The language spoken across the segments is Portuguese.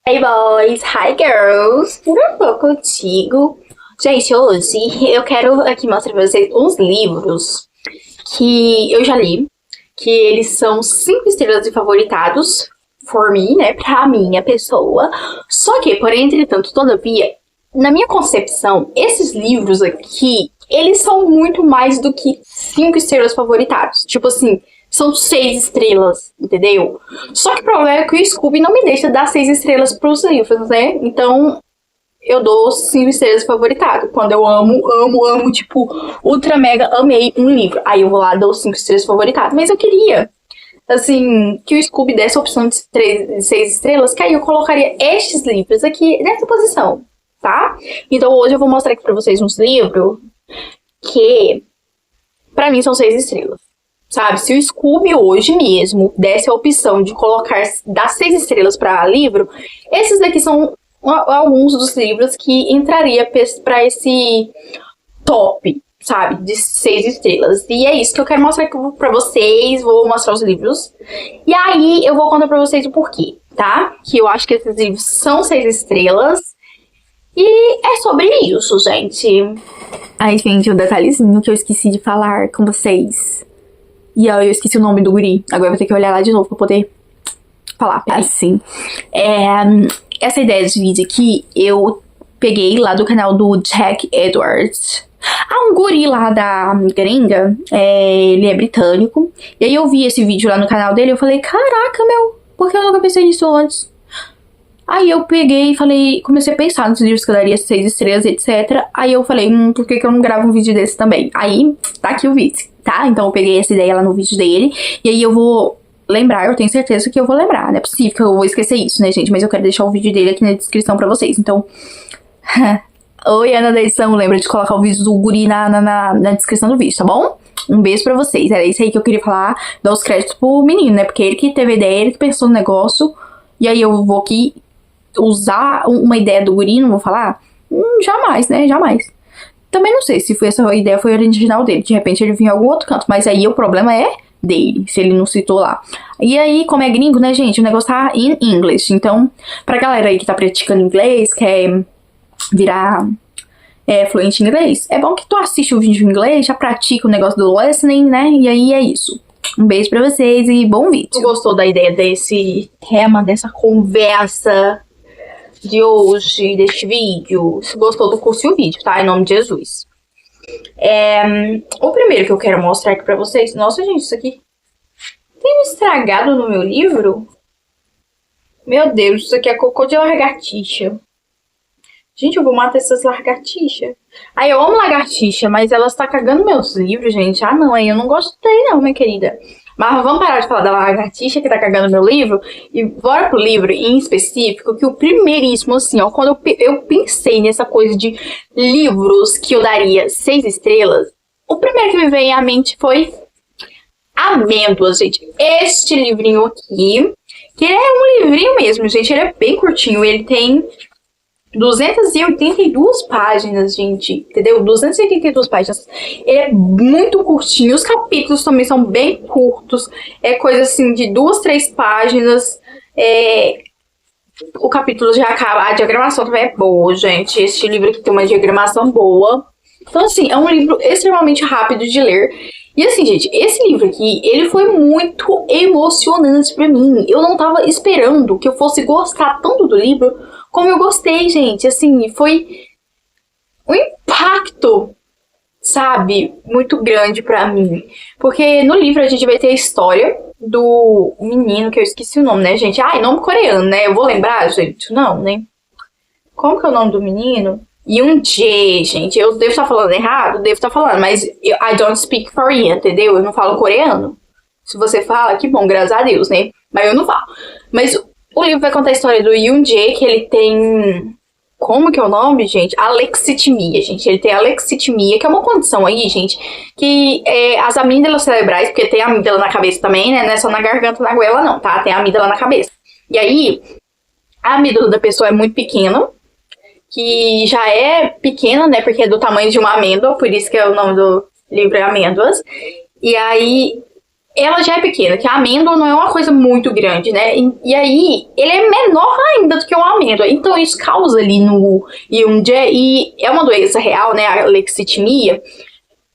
Hey boys, hi girls, tudo bom contigo? Gente, hoje eu quero aqui mostrar pra vocês uns livros que eu já li, que eles são 5 estrelas de favoritados for me, né, pra minha pessoa. Só que, porém, entretanto, todavia, na minha concepção, esses livros aqui, eles são muito mais do que 5 estrelas favoritados. Tipo assim, são 6 estrelas, entendeu? Só que o problema é que o Scooby não me deixa dar 6 estrelas pros livros, né? Então, eu dou 5 estrelas favoritado. Quando eu amo, tipo, ultra mega amei um livro. Aí eu vou lá e dou 5 estrelas favoritado. Mas eu queria, assim, que o Scooby desse a opção de 6 estrelas, que aí eu colocaria estes livros aqui nessa posição, tá? Então hoje eu vou mostrar aqui pra vocês uns livros que, pra mim, são 6 estrelas. Sabe, se o Scooby hoje mesmo desse a opção de colocar, dar 6 estrelas para livro, esses daqui são alguns dos livros que entraria para esse top, sabe, de 6 estrelas. E é isso que eu quero mostrar aqui pra vocês, vou mostrar os livros. E aí eu vou contar pra vocês o porquê, tá? Que eu acho que esses livros são 6 estrelas. E é sobre isso, gente. Ai, gente, um detalhezinho que eu esqueci de falar com vocês. E eu esqueci o nome do guri. Agora eu vou ter que olhar lá de novo pra poder falar. Assim, essa ideia de vídeo aqui, eu peguei lá do canal do Jack Edwards. Um guri lá da gringa, ele é britânico. E aí eu vi esse vídeo lá no canal dele e eu falei, caraca, meu, por que eu nunca pensei nisso antes? Aí eu peguei e falei, comecei a pensar nos livros que eu daria 6 estrelas, etc. Aí eu falei, por que eu não gravo um vídeo desse também? Aí, tá aqui o vídeo, tá? Então eu peguei essa ideia lá no vídeo dele. E aí eu vou lembrar, eu tenho certeza que eu vou lembrar. Não é possível que eu vou esquecer isso, né, gente? Mas eu quero deixar o vídeo dele aqui na descrição pra vocês. Então, oi, Ana da edição, lembra de colocar o vídeo do guri na descrição do vídeo, tá bom? Um beijo pra vocês. Era isso aí que eu queria falar, dar os créditos pro menino, né? Porque ele que teve a ideia, ele que pensou no negócio. E aí eu vou aqui usar uma ideia do guri, não vou falar? Jamais, né? Jamais. Também não sei se essa ideia foi original dele. De repente ele vinha em algum outro canto. Mas aí o problema é dele, se ele não citou lá. E aí, como é gringo, né, gente? O negócio tá in English. Então, pra galera aí que tá praticando inglês, quer virar fluente em inglês, é bom que tu assiste o vídeo em inglês, já pratica o negócio do listening, né? E aí é isso. Um beijo pra vocês e bom vídeo. Tu gostou da ideia desse tema, dessa conversa de hoje, deste vídeo? Se gostou do curso e o vídeo, tá? Em nome de Jesus. O primeiro que eu quero mostrar aqui pra vocês... Nossa, gente, isso aqui tem estragado no meu livro? Meu Deus, isso aqui é cocô de lagartixa. Gente, eu vou matar essas lagartixas. Ai, eu amo lagartixa, mas elas tá cagando meus livros, gente. Ah, não, aí eu não gostei não, minha querida. Mas vamos parar de falar da lagartixa que tá cagando meu livro e bora pro livro em específico, que o primeiríssimo, assim, ó, quando eu pensei nessa coisa de livros que eu daria 6 estrelas, o primeiro que me veio à mente foi Amêndoas, gente. Este livrinho aqui, que é um livrinho mesmo, gente, ele é bem curtinho, ele tem 282 páginas, gente, entendeu? 282 páginas. Ele é muito curtinho, os capítulos também são bem curtos. É coisa assim de 2, 3 páginas. O capítulo já acaba, a diagramação também é boa, gente. Este livro aqui tem uma diagramação boa. Então, assim, é um livro extremamente rápido de ler. E assim, gente, esse livro aqui, ele foi muito emocionante pra mim. Eu não tava esperando que eu fosse gostar tanto do livro como eu gostei, gente. Assim, foi um impacto, sabe, muito grande pra mim. Porque no livro a gente vai ter a história do menino, que eu esqueci o nome, né, gente? Nome coreano, né? Eu vou lembrar, gente? Não, né? Como que é o nome do menino? Yoonjae, gente. Eu devo estar falando errado? Devo estar falando, mas I don't speak Korean, entendeu? Eu não falo coreano. Se você fala, que bom, graças a Deus, né? Mas eu não falo. Mas o livro vai contar a história do Yoonjae, que ele tem... Como que é o nome, gente? Alexitimia, gente. Ele tem alexitimia, que é uma condição aí, gente, que as amígdalas cerebrais, porque tem amígdala na cabeça também, né? Não é só na garganta, na goela, não, tá? Tem amígdala na cabeça. E aí, a amígdala da pessoa é muito pequena, que já é pequena, né? Porque é do tamanho de uma amêndoa, por isso que é o nome do livro é Amêndoas. E aí, ela já é pequena, que a amêndoa não é uma coisa muito grande, né? E aí, ele é menor ainda do que uma amêndoa. Então, isso causa ali no Yunjie, e é uma doença real, né? A lexitimia,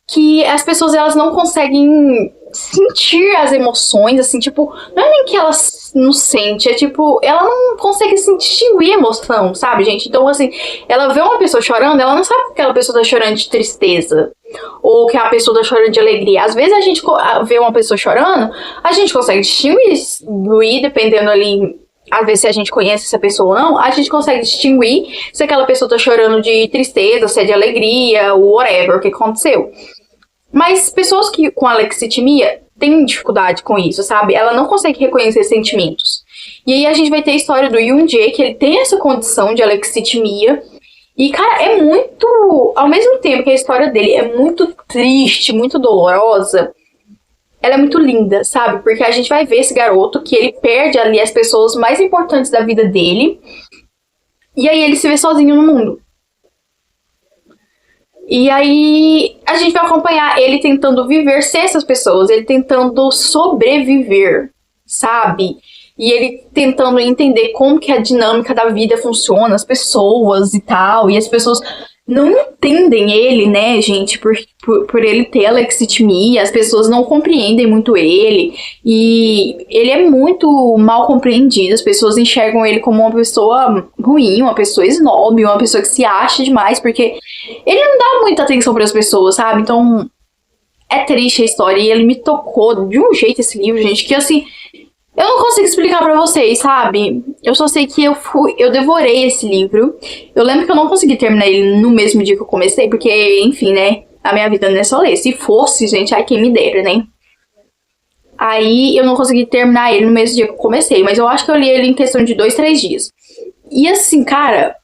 que as pessoas, elas não conseguem sentir as emoções, assim, tipo, não é nem que ela não sente, é tipo, ela não consegue se distinguir emoção, sabe, gente? Então, assim, ela vê uma pessoa chorando, ela não sabe que aquela pessoa tá chorando de tristeza, ou que a pessoa tá chorando de alegria. Às vezes a gente vê uma pessoa chorando, a gente consegue distinguir, dependendo ali, às vezes se a gente conhece essa pessoa ou não, a gente consegue distinguir se aquela pessoa tá chorando de tristeza, se é de alegria, ou whatever, o que aconteceu. Mas pessoas que com alexitimia têm dificuldade com isso, sabe? Ela não consegue reconhecer sentimentos. E aí a gente vai ter a história do Yunjie, que ele tem essa condição de alexitimia. E, cara, é muito... Ao mesmo tempo que a história dele é muito triste, muito dolorosa, ela é muito linda, sabe? Porque a gente vai ver esse garoto que ele perde ali as pessoas mais importantes da vida dele. E aí ele se vê sozinho no mundo. E aí a gente vai acompanhar ele tentando viver sem essas pessoas, ele tentando sobreviver, sabe? E ele tentando entender como que a dinâmica da vida funciona, as pessoas e tal, e as pessoas não entendem ele, né, gente, por ele ter alexitimia, as pessoas não compreendem muito ele, e ele é muito mal compreendido, as pessoas enxergam ele como uma pessoa ruim, uma pessoa snob, uma pessoa que se acha demais, porque ele não dá muita atenção para as pessoas, sabe? Então, é triste a história, e ele me tocou de um jeito esse livro, gente, que assim... Eu não consigo explicar pra vocês, sabe? Eu só sei que eu devorei esse livro. Eu lembro que eu não consegui terminar ele no mesmo dia que eu comecei, porque, enfim, né? A minha vida não é só ler. Se fosse, gente, ai quem me dera, né? Aí eu não consegui terminar ele no mesmo dia que eu comecei, mas eu acho que eu li ele em questão de 2, 3 dias. E assim, cara...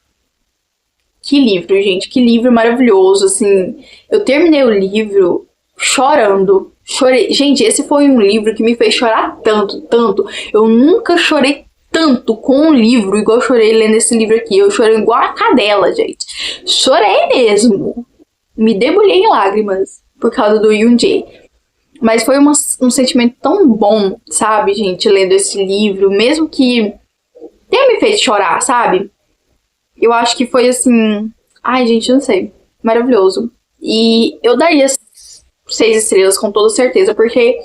Que livro, gente. Que livro maravilhoso, assim. Eu terminei o livro chorando. Chorei. Gente, esse foi um livro que me fez chorar tanto, tanto. Eu nunca chorei tanto com um livro igual eu chorei lendo esse livro aqui. Eu chorei igual a cadela, gente. Chorei mesmo. Me debulhei em lágrimas por causa do Yunjie. Mas foi um sentimento tão bom, sabe, gente, lendo esse livro. Mesmo que tenha me feito chorar, sabe? Eu acho que foi assim... Ai, gente, não sei. Maravilhoso. E eu daria 6 estrelas com toda certeza, porque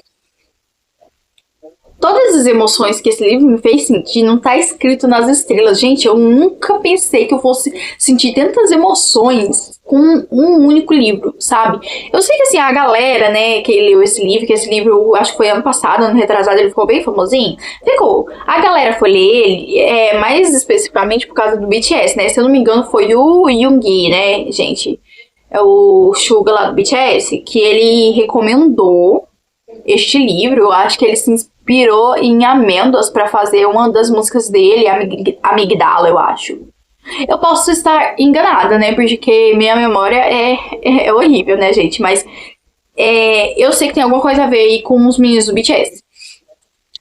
todas as emoções que esse livro me fez sentir não tá escrito nas estrelas. Gente, eu nunca pensei que eu fosse sentir tantas emoções com um único livro, sabe? Eu sei que assim, a galera, né, que leu esse livro, que esse livro, acho que foi ano passado, ano retrasado, ele ficou bem famosinho. Ficou. A galera foi ler ele, mais especificamente por causa do BTS, né? Se eu não me engano, foi o Yoongi, né, gente? É o Suga lá do BTS, que ele recomendou este livro. Eu acho que ele se inspirou em Amêndoas para fazer uma das músicas dele, Amigdala, eu acho. Eu posso estar enganada, né? Porque minha memória é horrível, né, gente? Mas eu sei que tem alguma coisa a ver aí com os meninos do BTS.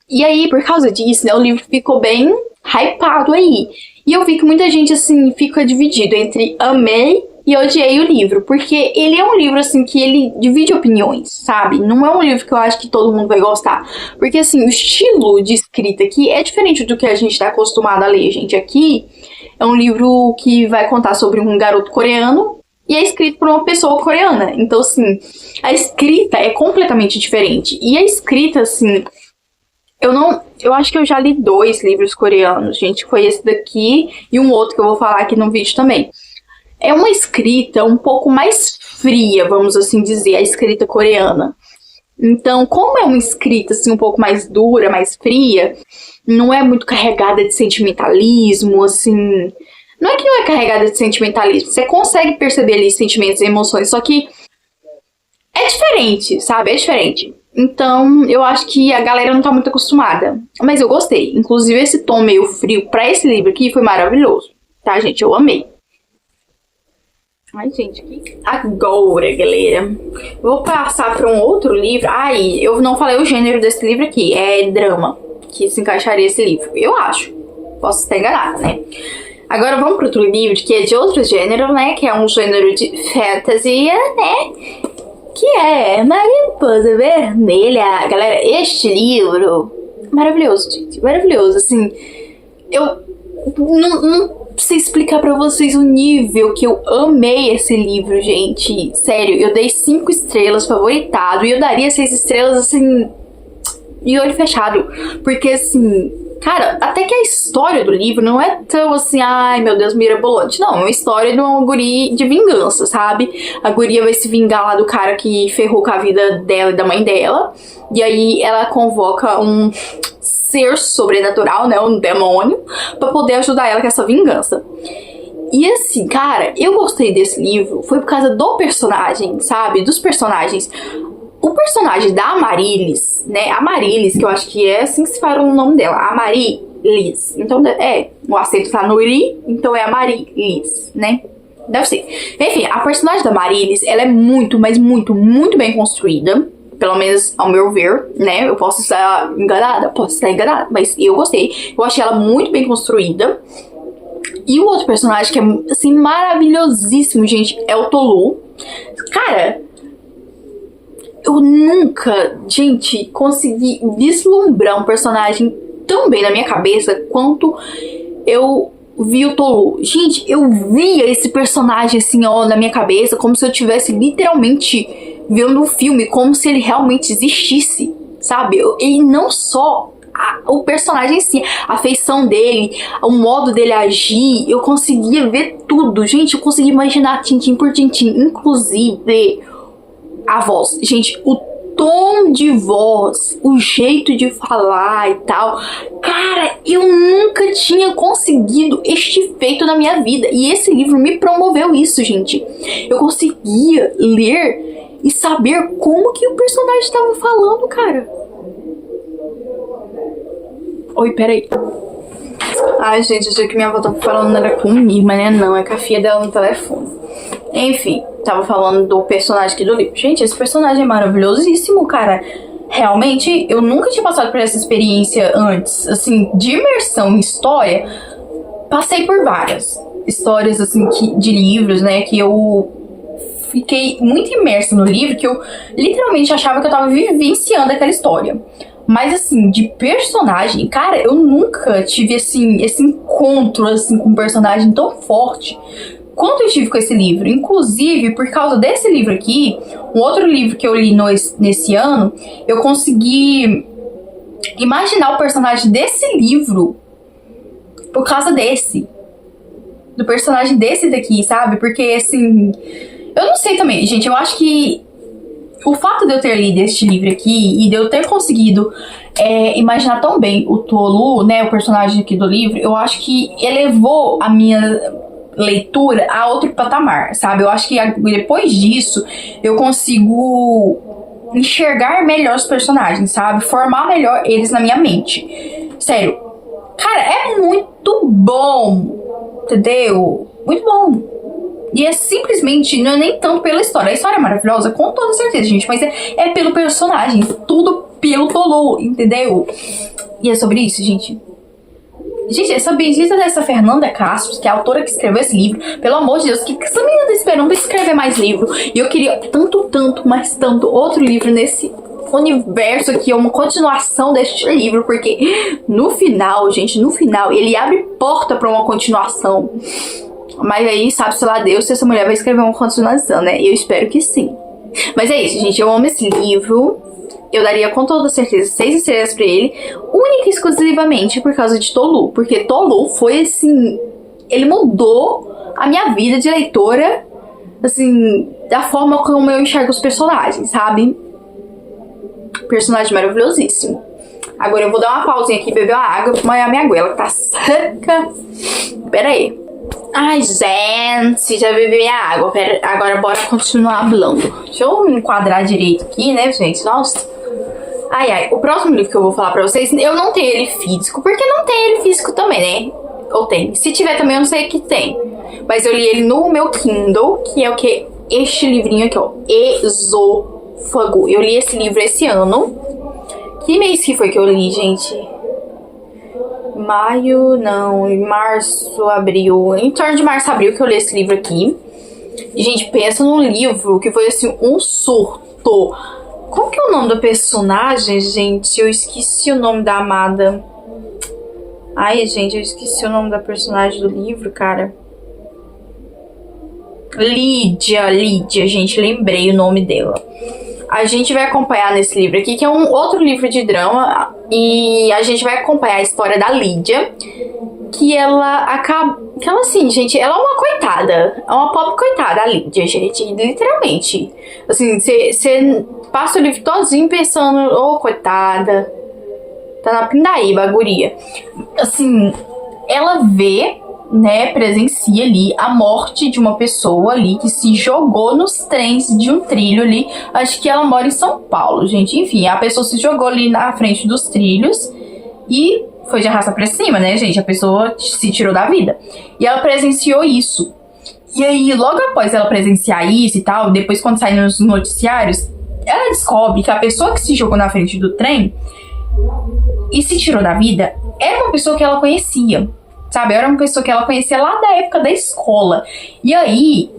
E aí, por causa disso, né, o livro ficou bem hypado aí. E eu vi que muita gente, assim, fica dividido entre amei e odiei o livro, porque ele é um livro, assim, que ele divide opiniões, sabe? Não é um livro que eu acho que todo mundo vai gostar. Porque, assim, o estilo de escrita aqui é diferente do que a gente tá acostumado a ler, gente. Aqui é um livro que vai contar sobre um garoto coreano e é escrito por uma pessoa coreana. Então, assim, a escrita é completamente diferente. E a escrita, assim... Eu acho que eu já li 2 livros coreanos, gente. Foi esse daqui e um outro que eu vou falar aqui no vídeo também. É uma escrita um pouco mais fria, vamos assim dizer, a escrita coreana. Então, como é uma escrita assim um pouco mais dura, mais fria, não é muito carregada de sentimentalismo, assim... Não é que não é carregada de sentimentalismo, você consegue perceber ali sentimentos e emoções, só que é diferente, sabe? É diferente. Então, eu acho que a galera não tá muito acostumada. Mas eu gostei. Inclusive, esse tom meio frio pra esse livro aqui foi maravilhoso. Tá, gente? Eu amei. Ai, gente, que... Agora, galera, vou passar para um outro livro. Ai, eu não falei o gênero desse livro aqui. É drama, que se encaixaria esse livro. Eu acho. Posso estar enganada, né? Agora vamos para outro livro, que é de outro gênero, né? Que é um gênero de fantasia, né? que é Mariposa Vermelha. Galera, este livro maravilhoso, gente, maravilhoso, assim, eu não sei explicar pra vocês o nível que eu amei esse livro, gente, sério, eu dei 5 estrelas, favoritado, e eu daria 6 estrelas, assim, de olho fechado, porque, assim, cara, até que a história do livro não é tão assim, ai meu Deus, mirabolante. Não, é uma história de uma guria de vingança, sabe? A guria vai se vingar lá do cara que ferrou com a vida dela e da mãe dela. E aí ela convoca um ser sobrenatural, né? Um demônio, pra poder ajudar ela com essa vingança. E assim, cara, eu gostei desse livro, foi por causa do personagem, sabe? Dos personagens. O personagem da Amaryllis, né? Amaryllis, que eu acho que é assim que se fala o nome dela. Amaryllis. Então, o acento tá no ri, então é Amaryllis, né? Deve ser. Enfim, a personagem da Amaryllis, ela é muito, mas muito, muito bem construída. Pelo menos ao meu ver, né? Eu posso estar enganada, mas eu gostei. Eu achei ela muito bem construída. E o outro personagem que é, assim, maravilhosíssimo, gente, é o Tolu. Cara, eu nunca, gente, consegui vislumbrar um personagem tão bem na minha cabeça quanto eu vi o Tolu. Gente, eu via esse personagem assim, ó, na minha cabeça, como se eu tivesse literalmente vendo o filme, como se ele realmente existisse, sabe? E não só o personagem em si, a feição dele, o modo dele agir, eu conseguia ver tudo. Gente, eu conseguia imaginar tintim por tintim, inclusive a voz. Gente, o tom de voz, o jeito de falar e tal. Cara, eu nunca tinha conseguido este feito na minha vida. E esse livro me promoveu isso, gente. Eu conseguia ler e saber como que o personagem estava falando, cara. Oi, peraí. Ai, gente, achei que minha avó tava falando era comigo, mas não, é com a filha dela no telefone. Enfim, tava falando do personagem aqui do livro. Gente, esse personagem é maravilhosíssimo, cara. Realmente, eu nunca tinha passado por essa experiência antes, assim, de imersão em história. Passei por várias histórias, assim, de livros, né, que eu fiquei muito imersa no livro, que eu literalmente achava que eu tava vivenciando aquela história. Mas, assim, de personagem, cara, eu nunca tive, assim, esse encontro, assim, com um personagem tão forte quanto eu tive com esse livro. Inclusive, por causa desse livro aqui, um outro livro que eu li nesse ano, eu consegui imaginar o personagem desse livro por causa desse. Do personagem desse daqui, sabe? Porque, assim, eu não sei também, gente, eu acho que o fato de eu ter lido este livro aqui e de eu ter conseguido imaginar tão bem o Tolu, né, o personagem aqui do livro, eu acho que elevou a minha leitura a outro patamar, sabe? Eu acho que depois disso eu consigo enxergar melhor os personagens, sabe? Formar melhor eles na minha mente. Sério, cara, é muito bom, entendeu? Muito bom. E é simplesmente, não é nem tanto pela história. A história é maravilhosa, com toda certeza, gente. Mas é pelo personagem. Tudo pelo Tolu, entendeu? E é sobre isso, gente. Gente, essa bendita dessa Fernanda Castro, que é a autora que escreveu esse livro. Pelo amor de Deus, que essa menina tá esperando pra escrever mais livro. E eu queria tanto, mas tanto outro livro nesse universo aqui, uma continuação deste livro, porque no final, gente, no final, ele abre porta pra uma continuação. Mas aí, sabe-se lá Deus se essa mulher vai escrever uma continuação, né? Eu espero que sim. Mas é isso, gente. Eu amo esse livro. Eu daria com toda certeza 6 estrelas pra ele. Única e exclusivamente por causa de Tolu. Porque Tolu foi, assim... Ele mudou a minha vida de leitora, assim... Da forma como eu enxergo os personagens, sabe? Personagem maravilhosíssimo. Agora eu vou dar uma pausinha aqui, beber uma água, porque a minha goela tá seca. Pera aí. Ai, gente, já bebi minha água. Pera, agora bora continuar falando. Deixa eu me enquadrar direito aqui, né, gente? Nossa. Ai. O próximo livro que eu vou falar pra vocês, eu não tenho ele físico, porque não tem ele físico também, né? Ou tem. Se tiver também, eu não sei o que tem. Mas eu li ele no meu Kindle, que é o que? Este livrinho aqui, ó. Esôfago. Eu li esse livro esse ano. Que mês que foi que eu li, gente? Março, abril. Em torno de março, abril que eu li esse livro aqui. Gente, pensa num livro que foi assim, um surto. Qual que é o nome do personagem, gente? Eu esqueci o nome da amada. Ai, gente, eu esqueci o nome da personagem do livro, cara. Lídia, gente, lembrei o nome dela. A gente vai acompanhar nesse livro aqui, que é um outro livro de drama, e a gente vai acompanhar a história da Lídia, que ela acaba... Que ela, assim, gente, ela é uma coitada. É uma pobre coitada, a Lídia, gente. Literalmente. Assim, você passa o livro todinho pensando, ô, coitada. Tá na pindaíba, a guria. Assim, ela vê, né, presencia ali a morte de uma pessoa ali que se jogou nos trens de um trilho ali. Acho que ela mora em São Paulo, gente. Enfim, a pessoa se jogou ali na frente dos trilhos e foi de arrasta pra cima, né, gente? A pessoa se tirou da vida. E ela presenciou isso. E aí, logo após ela presenciar isso e tal, depois quando sai nos noticiários, ela descobre que a pessoa que se jogou na frente do trem e se tirou da vida era uma pessoa que ela conhecia, sabe? Era uma pessoa que ela conhecia lá da época da escola. E aí,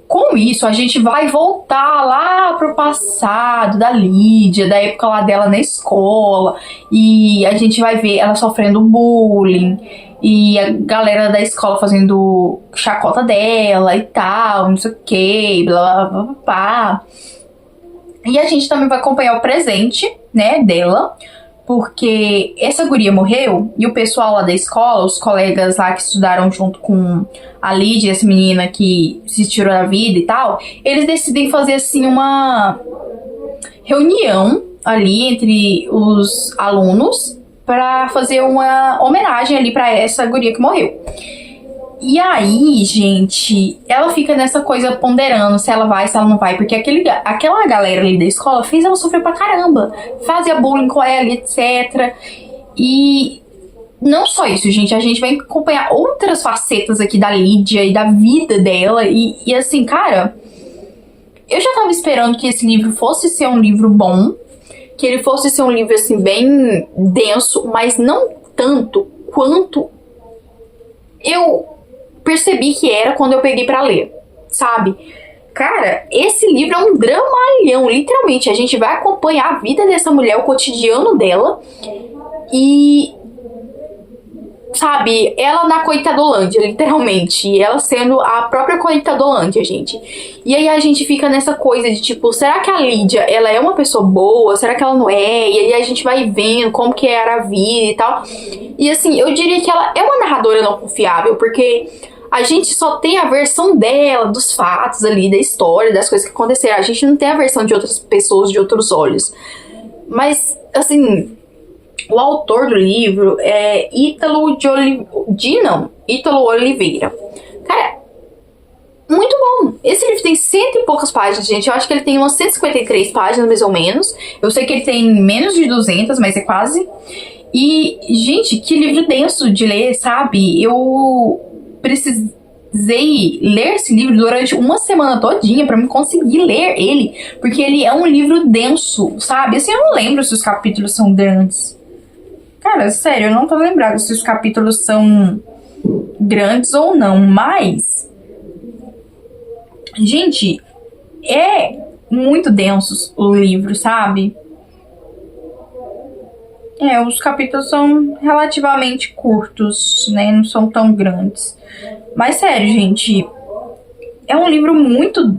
com isso, a gente vai voltar lá pro passado da Lídia, da época lá dela na escola. E a gente vai ver ela sofrendo bullying. E a galera da escola fazendo chacota dela e tal, não sei o que, blá, blá, blá, blá, blá. E a gente também vai acompanhar o presente, né, dela. Porque essa guria morreu e o pessoal lá da escola, os colegas lá que estudaram junto com a Lídia, essa menina que se tirou da vida e tal, eles decidem fazer assim uma reunião ali entre os alunos pra fazer uma homenagem ali pra essa guria que morreu. E aí, gente, ela fica nessa coisa ponderando se ela vai, se ela não vai, porque aquela galera ali da escola fez ela sofrer pra caramba, fazia bullying com ela, etc. E não só isso, gente, a gente vai acompanhar outras facetas aqui da Lídia e da vida dela, e assim, cara, eu já tava esperando que esse livro fosse ser um livro bom, que ele fosse ser um livro, assim, bem denso, mas não tanto quanto eu percebi que era quando eu peguei pra ler, sabe? Cara, esse livro é um dramalhão, literalmente. A gente vai acompanhar a vida dessa mulher, o cotidiano dela. E, sabe, ela na coitadolândia, literalmente. Ela sendo a própria coitadolândia, gente. E aí a gente fica nessa coisa de tipo, será que a Lídia, ela é uma pessoa boa? Será que ela não é? E aí a gente vai vendo como que era a vida e tal. E assim, eu diria que ela é uma narradora não confiável, porque a gente só tem a versão dela, dos fatos ali, da história, das coisas que aconteceram. A gente não tem a versão de outras pessoas, de outros olhos. Mas, assim, o autor do livro é Ítalo Oliveira. Cara, muito bom. Esse livro tem 100 e poucas páginas, gente. Eu acho que ele tem umas 153 páginas, mais ou menos. Eu sei que ele tem menos de 200, mas é quase. E, gente, que livro denso de ler, sabe? Eu precisei ler esse livro durante uma semana todinha pra me conseguir ler ele, porque ele é um livro denso, sabe? Assim, eu não lembro se os capítulos são grandes. Cara, sério, eu não tô lembrado se os capítulos são grandes ou não, mas, gente, é muito denso o livro, sabe? Os capítulos são relativamente curtos, né? Não são tão grandes. Mas, sério, gente, é um livro muito,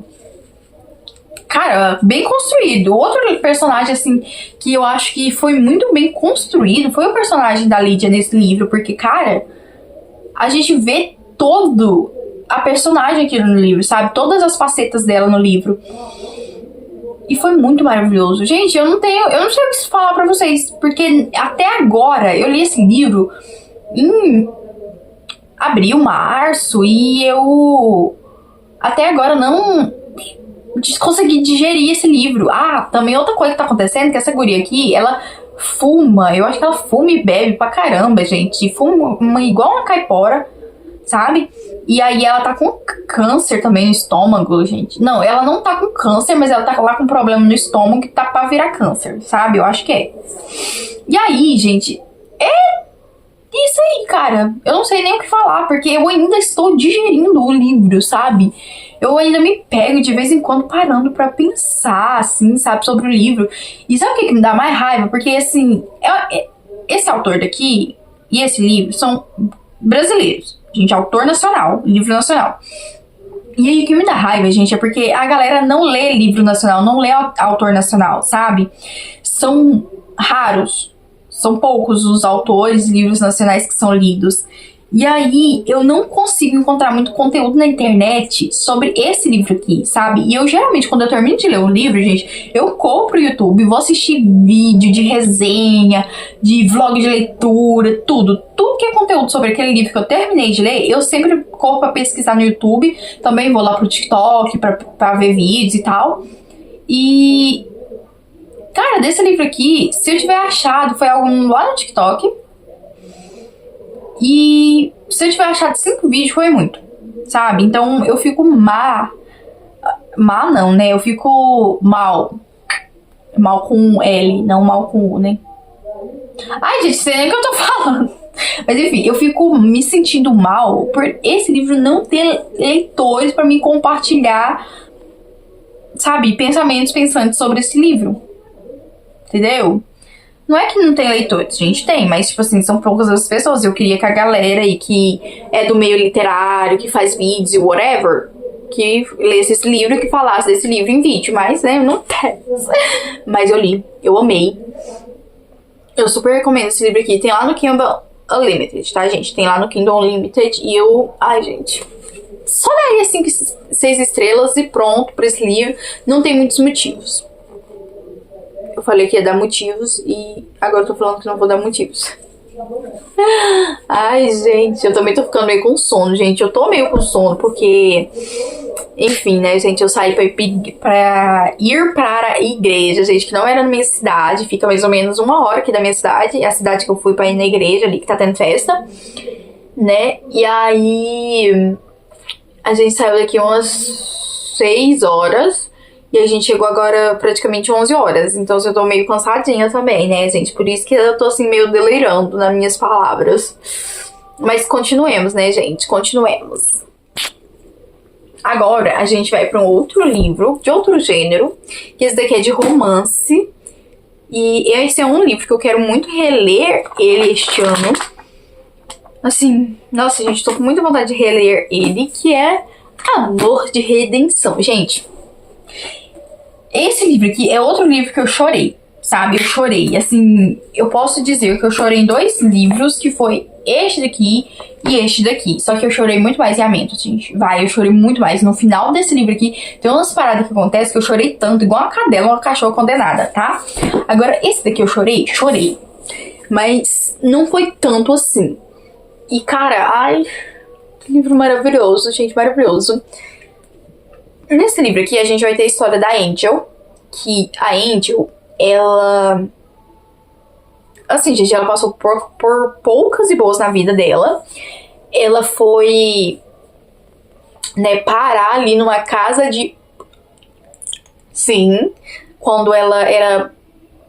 cara, bem construído. Outro personagem, assim, que eu acho que foi muito bem construído foi o personagem da Lídia nesse livro. Porque, cara, a gente vê todo a personagem aqui no livro, sabe? Todas as facetas dela no livro. E foi muito maravilhoso. Gente, eu não sei o que falar pra vocês, porque até agora eu li esse livro em abril, março, e eu até agora não consegui digerir esse livro. Ah, também outra coisa que tá acontecendo, que essa guria aqui, ela fuma, eu acho que ela fuma e bebe pra caramba, gente. Fuma igual uma caipora, sabe? E aí ela tá com câncer também no estômago, gente. Não, ela não tá com câncer, mas ela tá lá com problema no estômago que tá pra virar câncer, sabe? Eu acho que é. E aí, gente, é isso aí, cara. Eu não sei nem o que falar, porque eu ainda estou digerindo o livro, sabe? eu ainda me pego de vez em quando parando pra pensar, assim, sabe, sobre o livro. E sabe o que me dá mais raiva? Porque, assim, esse autor daqui e esse livro são brasileiros. Gente, autor nacional, livro nacional. E aí o que me dá raiva, gente, é porque a galera não lê livro nacional, não lê autor nacional, sabe? São raros, são poucos os autores, livros nacionais que são lidos. E aí eu não consigo encontrar muito conteúdo na internet sobre esse livro aqui, sabe? E eu geralmente, quando eu termino de ler um livro, gente, eu corro pro YouTube, vou assistir vídeo de resenha, de vlog de leitura, tudo que é conteúdo sobre aquele livro que eu terminei de ler, eu sempre corro pra pesquisar no YouTube, também vou lá pro TikTok pra ver vídeos e tal. E, cara, desse livro aqui, se eu tiver achado, foi algum lá no TikTok. E se eu tiver achado 5 vídeos, foi muito, sabe? Então eu fico não, né? Eu fico mal com L, não mal com U, né? Ai, gente, sei nem o que eu tô falando. Mas enfim, eu fico me sentindo mal por esse livro não ter leitores pra me compartilhar, sabe, pensantes sobre esse livro. Entendeu? Não é que não tem leitores, gente, tem, mas, tipo assim, são poucas as pessoas. Eu queria que a galera aí que é do meio literário, que faz vídeos e whatever, que lesse esse livro e que falasse desse livro em vídeo, mas, né, não tem. Mas eu li, eu amei. Eu super recomendo esse livro aqui. Tem lá no Kindle Unlimited, tá, gente? Tem lá no Kindle Unlimited e eu... Ai, gente... Só daria 6 estrelas e pronto pra esse livro. Não tem muitos motivos. Eu falei que ia dar motivos e agora eu tô falando que não vou dar motivos. Ai, gente, eu também tô ficando meio com sono, gente. Eu tô meio com sono porque... Enfim, né, gente, eu saí pra ir para a igreja, gente, que não era na minha cidade. Fica mais ou menos 1 hora aqui da minha cidade. É a cidade que eu fui pra ir na igreja ali, que tá tendo festa, né? E aí... A gente saiu daqui umas 6 horas. E a gente chegou agora praticamente 11 horas. Então eu tô meio cansadinha também, né, gente? Por isso que eu tô assim meio delirando nas minhas palavras. Mas continuemos, né, gente? Continuemos. Agora a gente vai pra um outro livro, de outro gênero. Que esse daqui é de romance. E esse é um livro que eu quero muito reler ele este ano. Assim, nossa, gente, tô com muita vontade de reler ele. Que é Amor de Redenção. Gente... Esse livro aqui é outro livro que eu chorei, sabe? Eu chorei, assim, eu posso dizer que eu chorei em 2 livros, que foi este daqui e este daqui. Só que eu chorei muito mais em Amento, gente. Eu chorei muito mais. No final desse livro aqui, tem umas paradas que acontecem que eu chorei tanto, igual uma cadela, uma cachorra condenada, tá? Agora, esse daqui eu chorei. Mas não foi tanto assim. E, cara, ai, que livro maravilhoso, gente, maravilhoso. Nesse livro aqui, a gente vai ter a história da Angel. Que a Angel, ela... Assim, gente, ela passou por poucas e boas na vida dela. Ela foi, né, parar ali numa casa de... Sim, quando ela era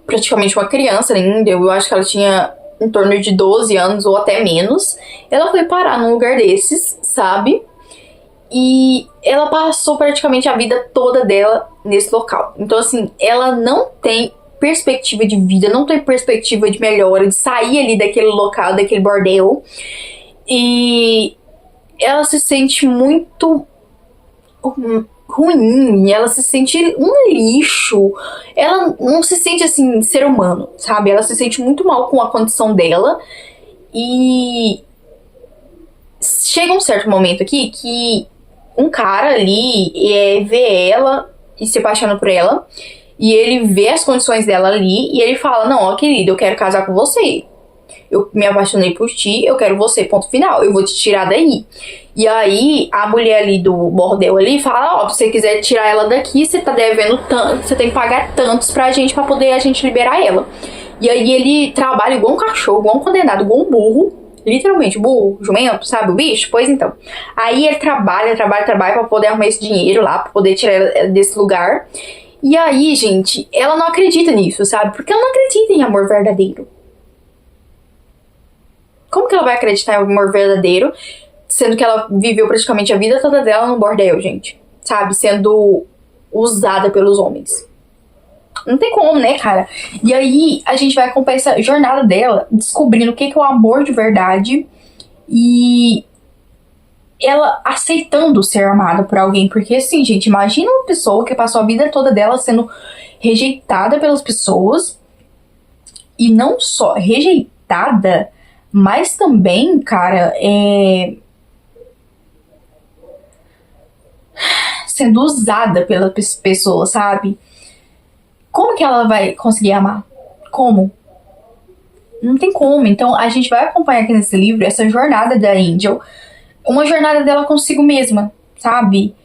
praticamente uma criança ainda. Eu acho que ela tinha em torno de 12 anos ou até menos. Ela foi parar num lugar desses, sabe? E ela passou praticamente a vida toda dela nesse local. Então, assim, ela não tem perspectiva de vida, não tem perspectiva de melhora, de sair ali daquele local, daquele bordel. E ela se sente muito ruim, ela se sente um lixo. Ela não se sente, assim, ser humano, sabe? Ela se sente muito mal com a condição dela. E chega um certo momento aqui que um cara ali vê ela e se apaixona por ela. E ele vê as condições dela ali e ele fala, não, ó, querida, eu quero casar com você. Eu me apaixonei por ti, eu quero você, ponto final. Eu vou te tirar daí. E aí, a mulher ali do bordel ali fala, ó, se você quiser tirar ela daqui, você tá devendo tanto, você tem que pagar tantos pra gente, pra poder a gente liberar ela. E aí ele trabalha igual um cachorro, igual um condenado, igual um burro. Literalmente, burro, jumento, sabe, o bicho? Pois então. Aí ele trabalha pra poder arrumar esse dinheiro lá, pra poder tirar ela desse lugar. E aí, gente, ela não acredita nisso, sabe? Porque ela não acredita em amor verdadeiro. Como que ela vai acreditar em amor verdadeiro, sendo que ela viveu praticamente a vida toda dela no bordel, gente? sabe, sendo usada pelos homens. Não tem como, né, cara? E aí a gente vai acompanhar essa jornada dela, descobrindo o que é o amor de verdade e ela aceitando ser amada por alguém. Porque assim, gente, imagina uma pessoa que passou a vida toda dela sendo rejeitada pelas pessoas. E não só rejeitada, mas também, cara, sendo usada pelas pessoas, sabe? Como que ela vai conseguir amar? Como? Não tem como. Então a gente vai acompanhar aqui nesse livro essa jornada da Angel, uma jornada dela consigo mesma, sabe?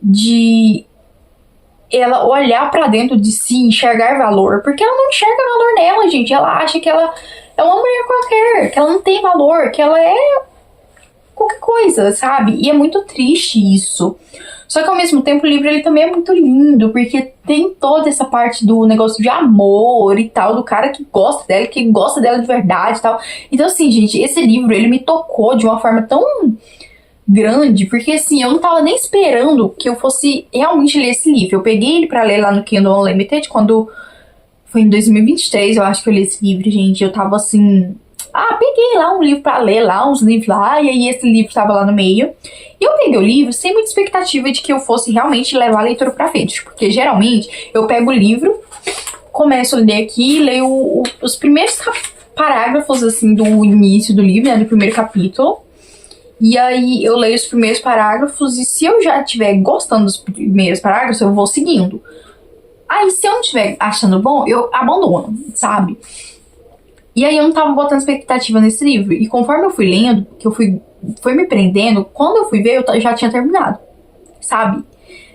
De ela olhar pra dentro de si, enxergar valor, porque ela não enxerga valor nela, gente. Ela acha que ela é uma mulher qualquer, que ela não tem valor, que ela é qualquer coisa, sabe? E é muito triste isso. Só que ao mesmo tempo o livro ele também é muito lindo, porque tem toda essa parte do negócio de amor e tal, do cara que gosta dela de verdade e tal. Então assim, gente, esse livro ele me tocou de uma forma tão grande, porque assim, eu não tava nem esperando que eu fosse realmente ler esse livro. Eu peguei ele pra ler lá no Kindle Unlimited, quando foi em 2023, eu acho que eu li esse livro, gente. Eu tava assim, peguei lá um livro pra ler, lá uns livros lá, e aí esse livro tava lá no meio. E eu peguei o livro sem muita expectativa de que eu fosse realmente levar a leitura pra frente, porque geralmente eu pego o livro, começo a ler aqui, leio os primeiros parágrafos, assim, do início do livro, né, do primeiro capítulo. E aí eu leio os primeiros parágrafos e se eu já estiver gostando dos primeiros parágrafos, eu vou seguindo. Aí se eu não estiver achando bom, eu abandono, sabe? E aí eu não tava botando expectativa nesse livro. E conforme eu fui lendo, que eu foi me prendendo, quando eu fui ver, eu já tinha terminado, sabe?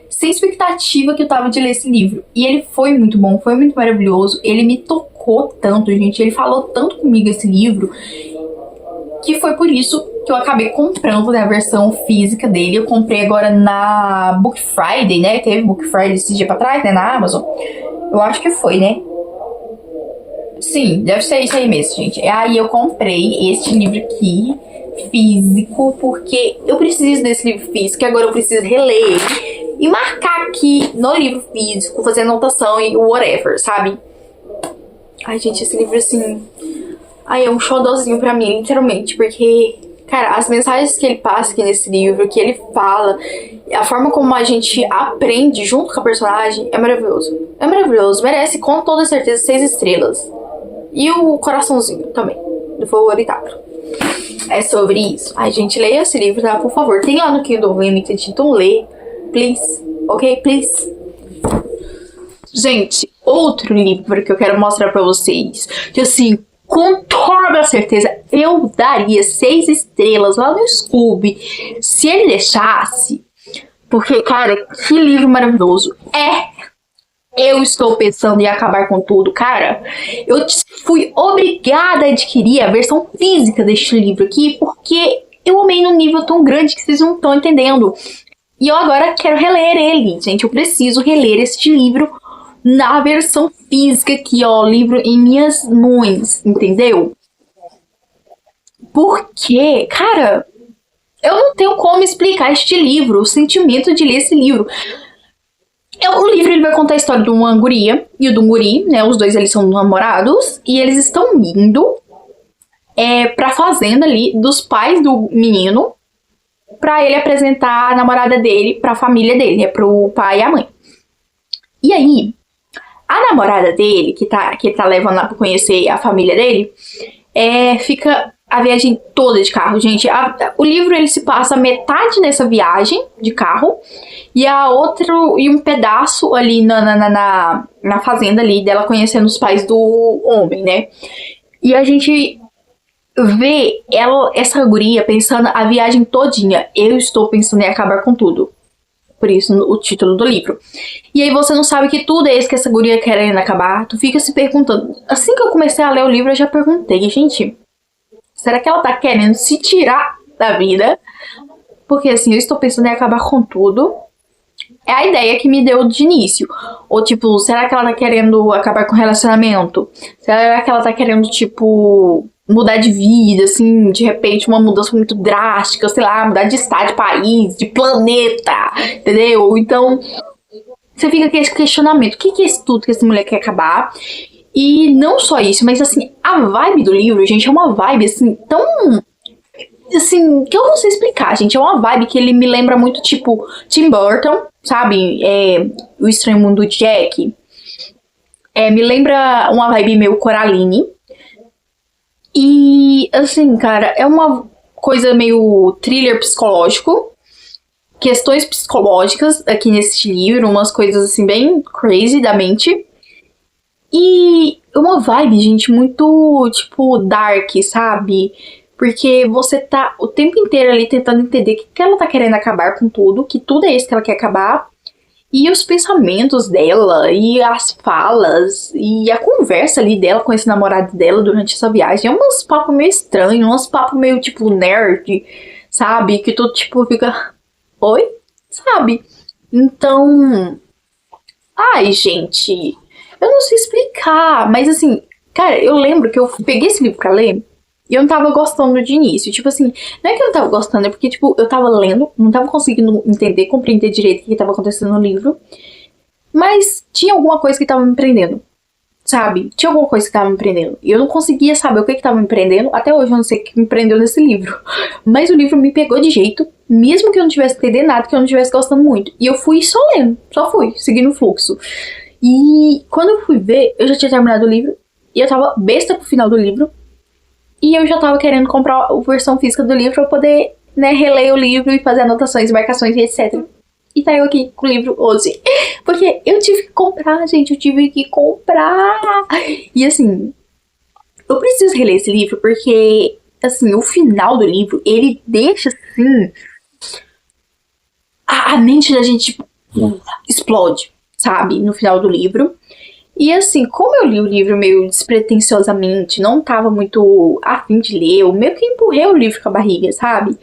Sem expectativa que eu tava de ler esse livro. E ele foi muito bom, foi muito maravilhoso. Ele me tocou tanto, gente. Ele falou tanto comigo esse livro, que foi por isso que eu acabei comprando, né, a versão física dele. Eu comprei agora na Book Friday, né? Teve Book Friday esse dia pra trás, né? Na Amazon. Eu acho que foi, né? Sim, deve ser isso aí mesmo, gente. Aí eu comprei este livro aqui, físico, porque eu preciso desse livro físico. E agora eu preciso reler ele e marcar aqui no livro físico, fazer anotação e whatever, sabe? Ai, gente, esse livro, assim... é um xodózinho pra mim, literalmente, porque, cara, as mensagens que ele passa aqui nesse livro, que ele fala, a forma como a gente aprende junto com a personagem, é maravilhoso. É maravilhoso, merece com toda certeza 6 estrelas. E o coraçãozinho também, do favoritário. É sobre isso. Ai, gente, leia esse livro, tá? Por favor, tem lá no Kindle Unlimited, então lê, please, ok? Please. Gente, outro livro que eu quero mostrar pra vocês, que assim... com toda certeza, eu daria 6 estrelas lá no Scooby se ele deixasse. Porque, cara, que livro maravilhoso. Eu estou pensando em acabar com tudo, cara. Eu fui obrigada a adquirir a versão física deste livro aqui, porque eu amei num nível tão grande que vocês não estão entendendo. E eu agora quero reler ele, gente. Eu preciso reler este livro na versão física aqui, ó, livro em minhas mãos, entendeu? Porque, cara, eu não tenho como explicar este livro, o sentimento de ler esse livro. O livro ele vai contar a história de uma guria e do guri, né, os dois eles são namorados, e eles estão indo pra fazenda ali dos pais do menino, pra ele apresentar a namorada dele pra família dele, né, pro pai e a mãe. E aí... a namorada dele, que tá levando lá pra conhecer a família dele, fica a viagem toda de carro, gente. O livro, ele se passa metade nessa viagem de carro e um pedaço ali na fazenda ali, dela conhecendo os pais do homem, né? E a gente vê essa guria pensando a viagem todinha. Eu estou pensando em acabar com tudo. Por isso o título do livro. E aí você não sabe que tudo é isso que essa guria querendo acabar. Tu fica se perguntando. Assim que eu comecei a ler o livro, eu já perguntei, gente, será que ela tá querendo se tirar da vida? Porque assim, eu estou pensando em acabar com tudo. É a ideia que me deu de início. Ou tipo, será que ela tá querendo acabar com o relacionamento? Será que ela tá querendo, tipo, mudar de vida, assim, de repente uma mudança muito drástica, sei lá, mudar de estado, de país, de planeta, entendeu? Então, você fica com esse questionamento, o que é isso tudo que essa mulher quer acabar? E não só isso, mas assim, a vibe do livro, gente, é uma vibe, assim, tão... assim, que eu não sei explicar, gente. É uma vibe que ele me lembra muito, tipo, Tim Burton, sabe? O Estranho Mundo de Jack. Me lembra uma vibe meio Coraline. E, assim, cara, é uma coisa meio thriller psicológico. Questões psicológicas aqui nesse livro. Umas coisas, assim, bem crazy da mente. E uma vibe, gente, muito, tipo, dark, sabe? Porque você tá o tempo inteiro ali tentando entender o que ela tá querendo acabar com tudo, que tudo é isso que ela quer acabar. E os pensamentos dela, e as falas, e a conversa ali dela com esse namorado dela durante essa viagem. É uns papos meio estranhos, uns papos meio tipo nerd, sabe? Que tu tipo fica... Oi? Sabe? Então... Ai, gente... Eu não sei explicar, mas assim... Cara, eu lembro que eu peguei esse livro pra ler... E eu não tava gostando de início. Tipo assim, não é que eu não tava gostando, é porque, tipo, eu tava lendo, não tava conseguindo entender, compreender direito o que tava acontecendo no livro. Mas tinha alguma coisa que tava me prendendo, sabe? Tinha alguma coisa que tava me prendendo. E eu não conseguia saber o que tava me prendendo. Até hoje eu não sei o que me prendeu nesse livro. Mas o livro me pegou de jeito, mesmo que eu não tivesse entendendo nada, que eu não tivesse gostando muito. E eu fui só lendo, só fui, seguindo o fluxo. E quando eu fui ver, eu já tinha terminado o livro. E eu tava besta pro final do livro. E eu já tava querendo comprar a versão física do livro pra poder, né, reler o livro e fazer anotações, marcações e etc. E tá eu aqui com o livro hoje. Porque eu tive que comprar, gente, eu tive que comprar. E assim, eu preciso reler esse livro porque, assim, o final do livro, ele deixa, assim, a mente da gente, tipo, explode, sabe, no final do livro. E assim, como eu li o livro meio despretensiosamente, não tava muito afim de ler, eu meio que empurrei o livro com a barriga, sabe?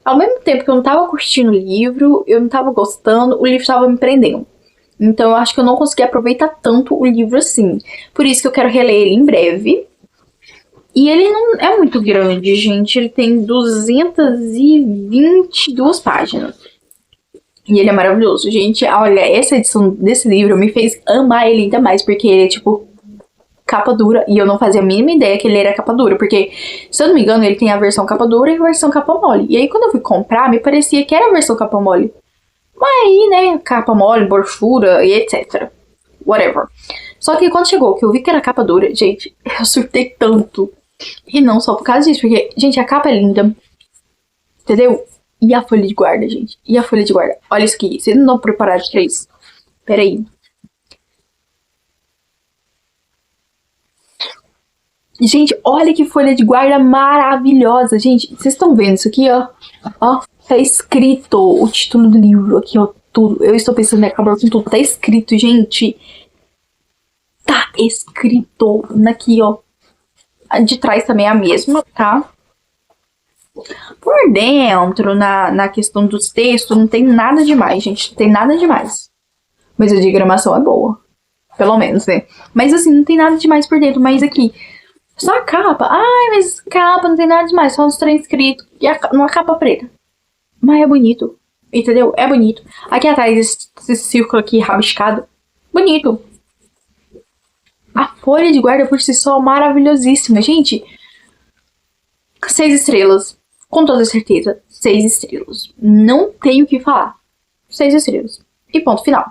Ao mesmo tempo que eu não tava curtindo o livro, eu não tava gostando, o livro tava me prendendo. Então eu acho que eu não consegui aproveitar tanto o livro assim. Por isso que eu quero reler ele em breve. E ele não é muito grande, gente. Ele tem 222 páginas. E ele é maravilhoso, gente. Olha, essa edição desse livro me fez amar ele ainda mais, porque ele é, tipo, capa dura. E eu não fazia a mínima ideia que ele era capa dura, porque, se eu não me engano, ele tem a versão capa dura e a versão capa mole. E aí, quando eu fui comprar, me parecia que era a versão capa mole. Mas aí, né, capa mole, brochura e etc. Whatever. Só que quando chegou, que eu vi que era capa dura, gente, eu surtei tanto. E não só por causa disso, porque, gente, a capa é linda. Entendeu? E a folha de guarda, gente. E a folha de guarda. Olha isso aqui. Vocês não estão preparados pra isso. Pera aí. Gente, olha que folha de guarda maravilhosa. Gente, vocês estão vendo isso aqui, ó? Ó, tá escrito o título do livro aqui, ó. Tudo. Eu estou pensando em acabar com tudo. Tá escrito, gente. Tá escrito aqui, ó. A de trás também é a mesma, tá? Por dentro, na questão dos textos, não tem nada demais, gente. Não tem nada demais. Mas a diagramação é boa. Pelo menos, né? Mas assim, não tem nada demais por dentro. Mas aqui, só a capa. Ai, mas capa não tem nada demais. Só uns trem escritos. E uma capa preta. Mas é bonito. Entendeu? É bonito. Aqui atrás, esse círculo aqui rabiscado. Bonito. A folha de guarda por si só maravilhosíssima. Gente, 6 estrelas. Com toda certeza, 6 estrelas. Não tenho o que falar. 6 estrelas. E ponto final.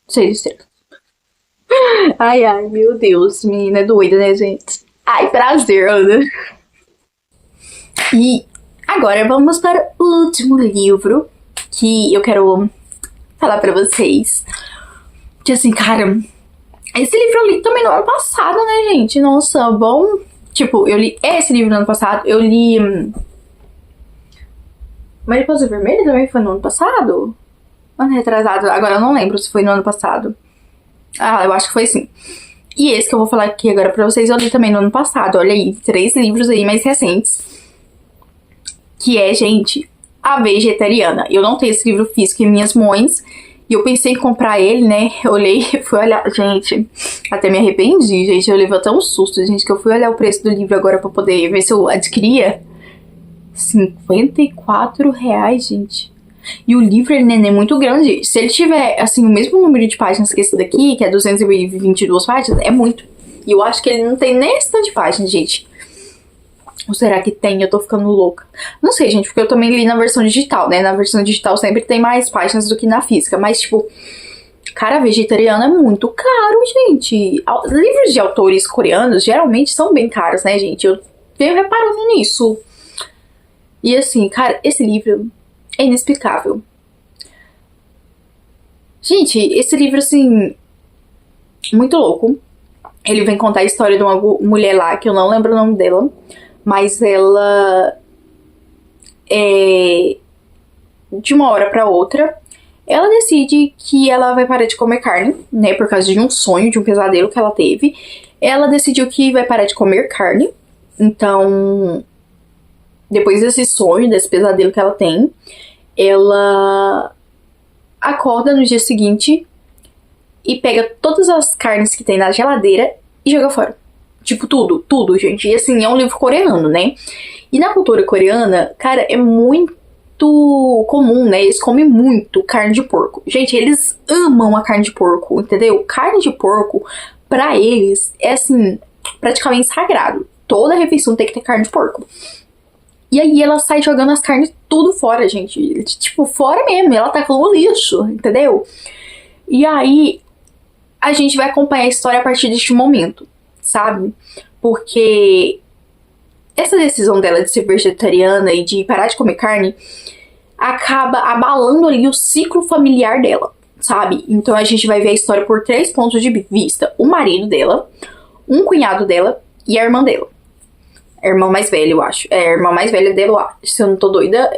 6 estrelas. Ai, ai, meu Deus. Menina é doida, né, gente? Ai, prazer, Ana. E agora vamos para o último livro que eu quero falar pra vocês. Que assim, cara, esse livro eu li também no ano passado, né, gente? Nossa, bom... Tipo, eu li esse livro no ano passado, eu li... Mariposa Vermelha também foi no ano passado? Ano retrasado, agora eu não lembro se foi no ano passado. Ah, eu acho que foi sim. E esse que eu vou falar aqui agora pra vocês, eu li também no ano passado. Olha aí, 3 livros aí mais recentes. Que é, gente, A Vegetariana. Eu não tenho esse livro físico em minhas mãos. E eu pensei em comprar ele, né? Eu olhei e fui olhar. Gente, até me arrependi, gente. Eu levei até um susto, gente, que eu fui olhar o preço do livro agora pra poder ver se eu adquiria. R$ 54, gente. E o livro, ele é muito grande. Se ele tiver, assim, o mesmo número de páginas que esse daqui, que é 222 páginas, é muito. E eu acho que ele não tem nem esse tanto de páginas, gente. Ou será que tem? Eu tô ficando louca. Não sei, gente, porque eu também li na versão digital, né? Na versão digital sempre tem mais páginas do que na física. Mas, tipo, cara, vegetariano é muito caro, gente. Livros de autores coreanos geralmente são bem caros, né, gente? Eu venho reparando nisso. E assim, cara, esse livro é inexplicável. Gente, esse livro, assim, muito louco. Ele vem contar a história de uma mulher lá, que eu não lembro o nome dela. Mas ela, de uma hora pra outra, ela decide que ela vai parar de comer carne, né? Por causa de um sonho, de um pesadelo que ela teve. Ela decidiu que vai parar de comer carne. Então, depois desse sonho, desse pesadelo que ela tem, ela acorda no dia seguinte e pega todas as carnes que tem na geladeira e joga fora. Tipo, tudo, gente. E assim, é um livro coreano, né? E na cultura coreana, cara, é muito comum, né? Eles comem muito carne de porco. Gente, eles amam a carne de porco, entendeu? Carne de porco, pra eles, é assim, praticamente sagrado. Toda refeição tem que ter carne de porco. E aí ela sai jogando as carnes tudo fora, gente. Tipo, fora mesmo. Ela tá com o lixo, entendeu? E aí a gente vai acompanhar a história a partir deste momento, sabe? Porque essa decisão dela de ser vegetariana e de parar de comer carne acaba abalando ali o ciclo familiar dela, sabe? Então a gente vai ver a história por 3 pontos de vista. O marido dela, um cunhado dela e a irmã dela. A irmã mais velha, eu acho. É a irmã mais velha dela, eu acho. Se eu não tô doida,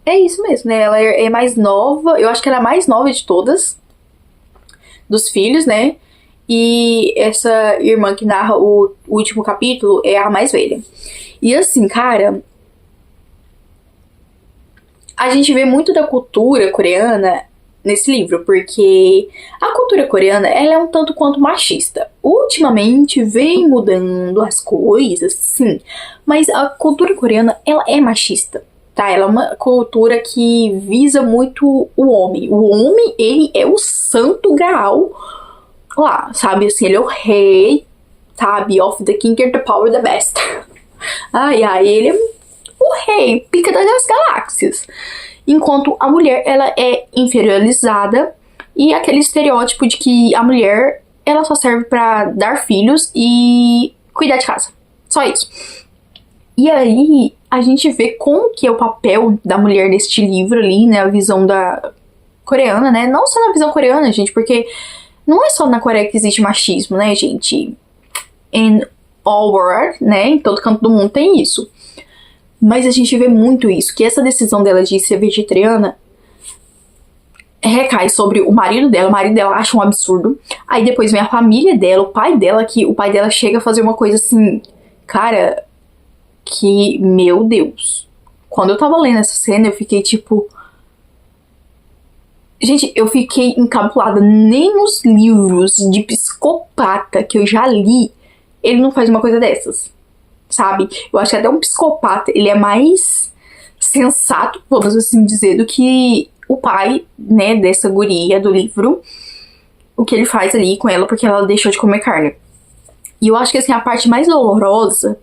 é isso mesmo, né? Ela é mais nova. Eu acho que ela é a mais nova de todas. Dos filhos, né? E essa irmã que narra o último capítulo é a mais velha. E assim, cara, a gente vê muito da cultura coreana nesse livro, porque a cultura coreana, ela é um tanto quanto machista. Ultimamente vem mudando as coisas, sim, mas a cultura coreana, ela é machista, tá? Ela é uma cultura que visa muito o homem. O homem, ele é o santo graal lá, sabe? Assim, ele é o rei, sabe? Of the king and the power the best. Ai, ele é o rei, pica das galáxias. Enquanto a mulher, ela é inferiorizada e aquele estereótipo de que a mulher, ela só serve pra dar filhos e cuidar de casa. Só isso. E aí, a gente vê como que é o papel da mulher neste livro ali, né? A visão da coreana, né? Não só na visão coreana, gente, porque não é só na Coreia que existe machismo, né, gente? In all world, né? Em todo canto do mundo tem isso. Mas a gente vê muito isso, que essa decisão dela de ser vegetariana recai sobre o marido dela. O marido dela acha um absurdo. Aí depois vem a família dela, o pai dela, que o pai dela chega a fazer uma coisa assim, cara, que, meu Deus. Quando eu tava lendo essa cena, eu fiquei tipo... Gente, eu fiquei encabulada. Nem nos livros de psicopata que eu já li, ele não faz uma coisa dessas, sabe? Eu acho que até um psicopata, ele é mais sensato, vamos assim dizer, do que o pai, né, dessa guria do livro. O que ele faz ali com ela, porque ela deixou de comer carne. E eu acho que, assim, a parte mais dolorosa,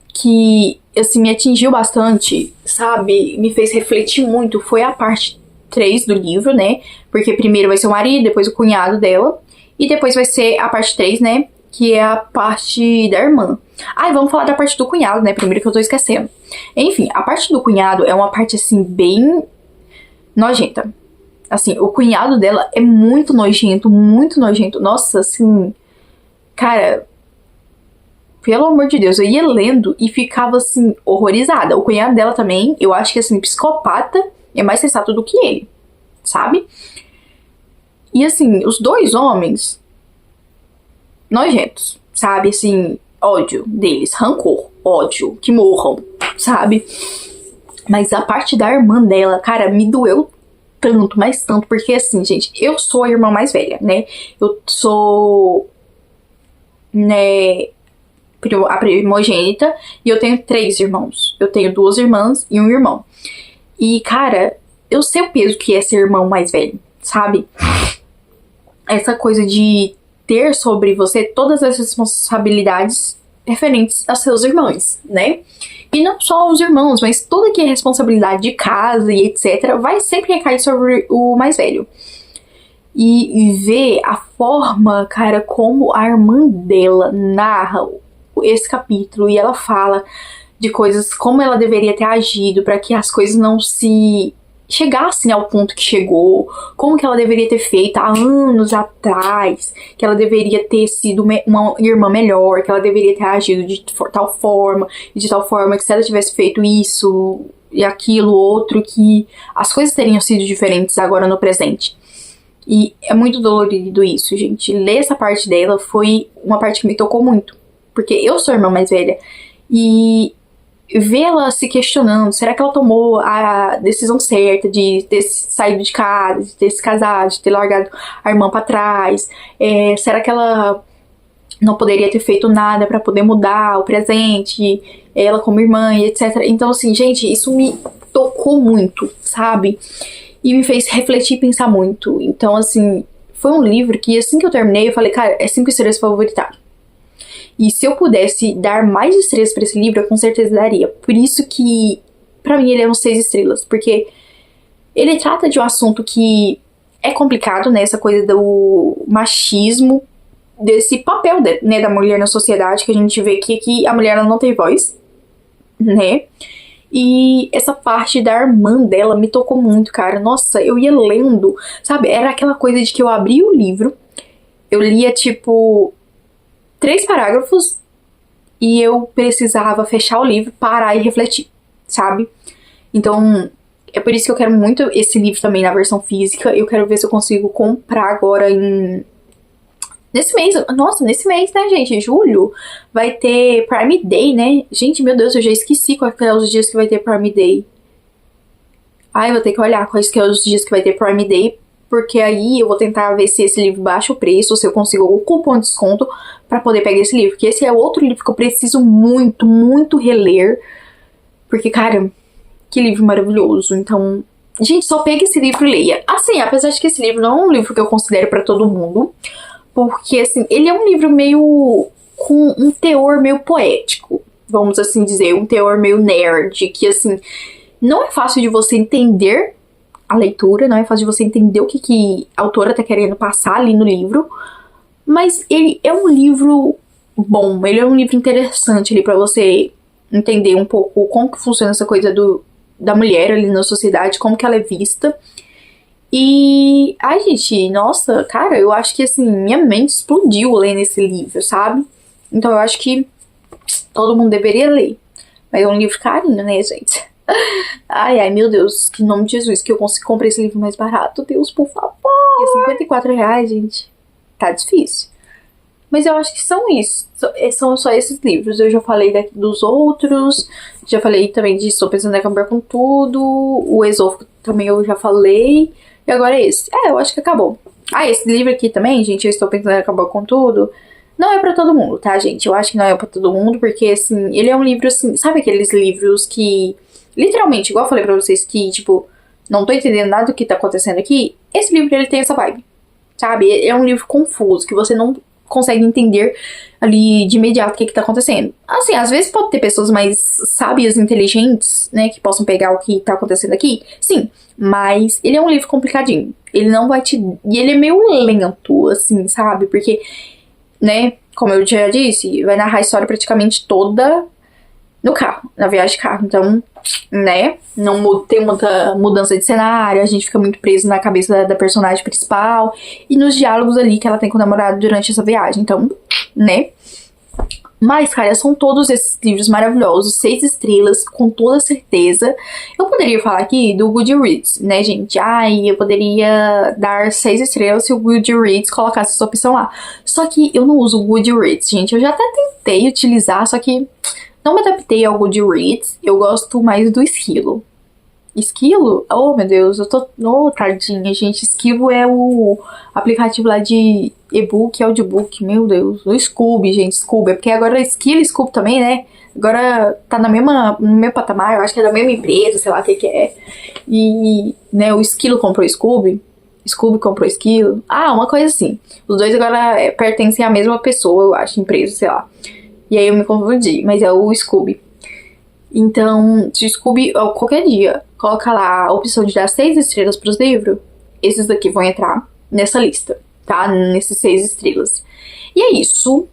que, assim, me atingiu bastante, sabe? Me fez refletir muito, foi a parte 3 do livro, né? Porque primeiro vai ser o marido, depois o cunhado dela. E depois vai ser a parte 3, né? Que é a parte da irmã. Ah, e vamos falar da parte do cunhado, né? Primeiro que eu tô esquecendo. Enfim, a parte do cunhado é uma parte, assim, bem nojenta. Assim, o cunhado dela é muito nojento, muito nojento. Nossa, assim... Cara... Pelo amor de Deus, eu ia lendo e ficava, assim, horrorizada. O cunhado dela também, eu acho que, assim, psicopata é mais sensato do que ele, sabe? E, assim, os dois homens... nojentos, sabe? Assim, ódio deles, rancor, ódio, que morram, sabe? Mas a parte da irmã dela, cara, me doeu tanto, mas tanto, porque assim, gente, eu sou a irmã mais velha, né? Eu sou, né, a primogênita, e eu tenho 3 irmãos. Eu tenho 2 irmãs e um irmão. E, cara, eu sei o peso que é ser irmão mais velho, sabe? Essa coisa de ter sobre você todas as responsabilidades referentes a seus irmãos, né? E não só os irmãos, mas toda que é responsabilidade de casa e etc. vai sempre recair sobre o mais velho. E ver a forma, cara, como a irmã dela narra esse capítulo e ela fala de coisas, como ela deveria ter agido para que as coisas não se chegassem ao ponto que chegou, como que ela deveria ter feito há anos atrás, que ela deveria ter sido uma irmã melhor, que ela deveria ter agido de tal forma, e de tal forma que se ela tivesse feito isso e aquilo, outro, que as coisas teriam sido diferentes agora no presente. E é muito dolorido isso, gente. Ler essa parte dela foi uma parte que me tocou muito, porque eu sou a irmã mais velha, e ver ela se questionando, será que ela tomou a decisão certa de ter saído de casa, de ter se casado, de ter largado a irmã pra trás, será que ela não poderia ter feito nada pra poder mudar o presente, ela como irmã e etc. Então assim, gente, isso me tocou muito, sabe? E me fez refletir e pensar muito. Então assim, foi um livro que assim que eu terminei, eu falei, cara, é 5 estrelas favoritadas. E se eu pudesse dar mais estrelas pra esse livro, eu com certeza daria. Por isso que, pra mim, ele é um 6 estrelas. Porque ele trata de um assunto que é complicado, né? Essa coisa do machismo, desse papel, né, da mulher na sociedade, que a gente vê que a mulher ela não tem voz, né? E essa parte da irmã dela me tocou muito, cara. Nossa, eu ia lendo, sabe? Era aquela coisa de que eu abria o livro, eu lia, tipo, 3 parágrafos e eu precisava fechar o livro, parar e refletir, sabe? Então, é por isso que eu quero muito esse livro também na versão física. Eu quero ver se eu consigo comprar agora nesse mês. Nossa, nesse mês, né, gente? Julho vai ter Prime Day, né? Gente, meu Deus, eu já esqueci quais são os dias que vai ter Prime Day. Ai, eu vou ter que olhar quais que são os dias que vai ter Prime Day, porque aí eu vou tentar ver se esse livro baixa o preço, ou se eu consigo algum cupom de desconto pra poder pegar esse livro. Porque esse é outro livro que eu preciso muito, muito reler. Porque, cara, que livro maravilhoso. Então, gente, só pega esse livro e leia. Assim, apesar de que esse livro não é um livro que eu considero pra todo mundo. Porque, assim, ele é um livro meio com um teor meio poético, vamos assim dizer. Um teor meio nerd, que, assim, não é fácil de você entender a leitura, não é fácil de você entender o que a autora tá querendo passar ali no livro, mas ele é um livro bom, ele é um livro interessante ali pra você entender um pouco como que funciona essa coisa da mulher ali na sociedade, como que ela é vista. E, ai gente, nossa, cara, eu acho que assim, minha mente explodiu lendo esse livro, sabe? Então eu acho que todo mundo deveria ler, mas é um livro carinho, né, gente? Ai, ai, meu Deus, que em nome de Jesus, que eu consigo comprar esse livro mais barato. Deus, por favor. E R$54, gente, tá difícil. Mas eu acho que são isso. São só esses livros. Eu já falei dos outros. Já falei também de Estou Pensando em Acabar com Tudo. O Exófico também eu já falei. E agora esse. Eu acho que acabou. Ah, esse livro aqui também, gente, Eu Estou Pensando em Acabar com Tudo. Não é pra todo mundo, tá, gente? Eu acho que não é pra todo mundo, porque, assim, ele é um livro, assim... Sabe aqueles livros que... Literalmente, igual eu falei pra vocês que, tipo, não tô entendendo nada do que tá acontecendo aqui. Esse livro, ele tem essa vibe, sabe? É um livro confuso, que você não consegue entender ali de imediato o que tá acontecendo. Assim, às vezes pode ter pessoas mais sábias, inteligentes, né, que possam pegar o que tá acontecendo aqui. Sim, mas ele é um livro complicadinho. Ele não vai te... E ele é meio lento, assim, sabe? Porque, né, como eu já disse, vai narrar a história praticamente toda no carro, na viagem de carro. Então, né, não tem muita mudança de cenário, a gente fica muito preso na cabeça da personagem principal e nos diálogos ali que ela tem com o namorado durante essa viagem. Então, né. Mas, cara, são todos esses livros maravilhosos, 6 estrelas, com toda certeza. Eu poderia falar aqui do Goodreads, né, gente? Ai, eu poderia dar 6 estrelas se o Goodreads colocasse essa opção lá. Só que eu não uso o Goodreads, gente. Eu já até tentei utilizar, só que não me adaptei ao Goodreads. Eu gosto mais do Esquilo. Esquilo? Oh, meu Deus, eu tô... Oh, tadinha, gente. Esquilo é o aplicativo lá de e-book, audiobook. Meu Deus. O Scooby, gente. Scooby. É porque agora Esquilo e Scooby também, né? Agora tá no mesmo patamar. Eu acho que é da mesma empresa, sei lá o que é. E, né, o Esquilo comprou o Scooby. Scooby comprou Esquilo. Ah, uma coisa assim. Os dois agora pertencem à mesma pessoa, eu acho, empresa, sei lá. E aí eu me confundi, mas é o Scooby. Então, se o Scooby, qualquer dia, coloca lá a opção de dar 6 estrelas pros livros, esses daqui vão entrar nessa lista, tá? Nesses 6 estrelas. E é isso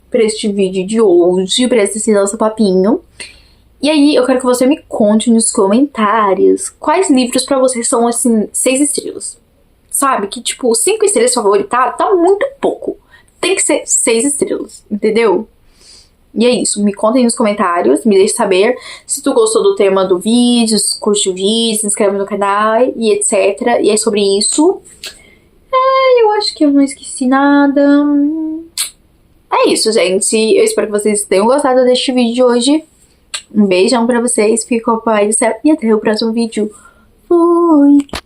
pra este vídeo de hoje, pra esse nosso papinho. E aí, eu quero que você me conte nos comentários quais livros pra você são, assim, 6 estrelas. Sabe? Que, tipo, 5 estrelas favoritadas tá muito pouco. Tem que ser 6 estrelas, entendeu? E é isso, me contem nos comentários, me deixe saber se tu gostou do tema do vídeo, se curte o vídeo, se inscreve no canal e etc. E é sobre isso. Eu acho que eu não esqueci nada. É isso, gente. Eu espero que vocês tenham gostado deste vídeo de hoje. Um beijão pra vocês, fiquem com a paz do céu e até o próximo vídeo. Fui!